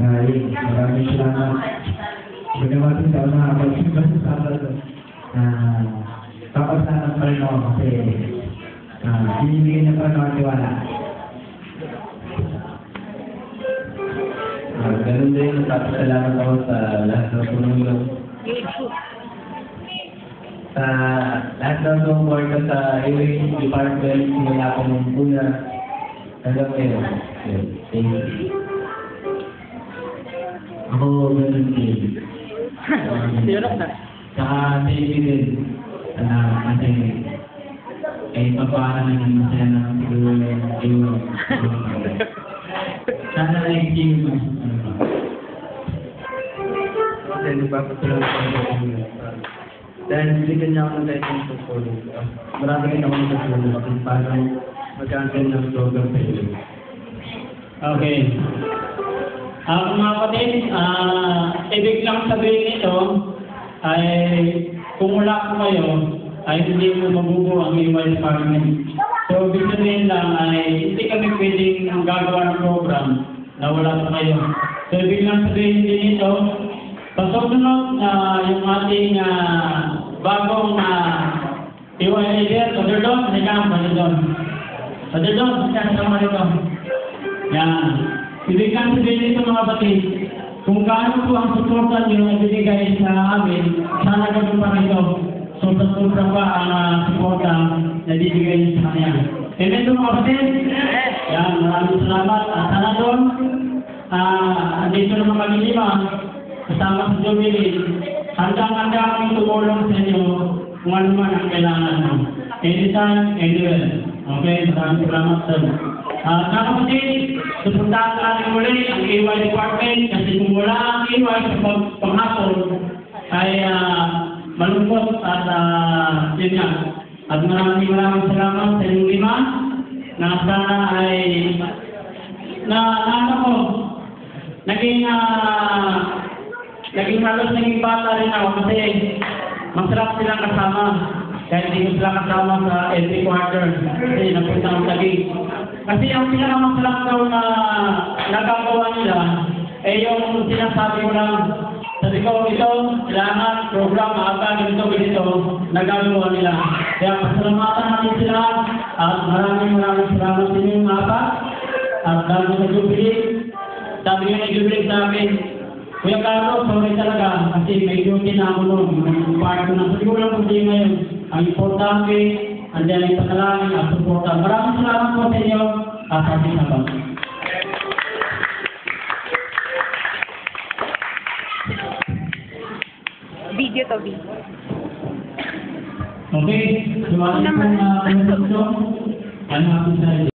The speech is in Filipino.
Maraming salamat. Magandang taon na pag-sabado. Papasalamat pa rin ako kasi binibigyan niya pa ng tiwala. Ganun din, nagpapasalamat ako sa lahat ng tumulong. Sa lahat ng tumulong sa Airways Department, simula ko nung una. Hanggang ngayon. Thank you. Ako ganun din. Saka thank you din. Kasi pagpapaan naman masaya na siguro yung sana na-explain mo. Kasi nagpapasalamat ako dahil binigyan niya ako ng lesson sa polo. Marami rin ako natutulong kung paano mag-cancel ng program sa iyo. Okay. Mga kapatid, ibig lang sabihin nito ay kung wala ko kayo, ay hindi mo mabubuo ang EY department. So, ibig sabihin lang ay hindi kami pwedeng gagawa ng program na wala pa kayo. So, ibig lang sabihin din ito, pasunod na yung ating bagong EY leader, Father Don, Father Don, kasama rito. Yan. Ibig lang sabihin ito mga kapatid, kung gaano po ang suporta nyo na binigay sa amin, sana gano'n pa rito. So, sobra pa ang suporta na bibigay niyo sa kanya. Amen po mga kapatid? Yan, maraming salamat. At sana doon, andito naman kami lima, kasama sa Jubilee. Handang-handa kami tumulong sa inyo kung ano man ang kailangan mo. Anytime, anywhere. Okay, maraming salamat sa mga kapatid, suportahan natin muli ang EY department kasi kung wala ang EY sa panghapon ay malungkot at yun nga. At maraming salamat sa inyong lima na sana ay naging halos naging bata rin ako kasi masarap silang kasama. Kahit hindi ko sila kasama sa every quarter kasi napunta ng Taguig. Kasi ang pinakamasarap daw na nagagawa nila ay yung sinasabi ko lang, sabi ko ito, kailangan program, ganito, nagagawa nila. Kaya pasalamatan natin sila at maraming salamat sa inyong mga at lalo sa Jubilee. Sabi nga na Jubilee sa akin, Kuya Carlos, sorry talaga kasi may duty na ako noon. Part ko na siguro lang kung di ngayon. Ang importante, andiyan ang panalangin at suporta. Maraming salamat po sa inyo at sa ating habang. Video to be. Okay, sumasin po na ano natin sa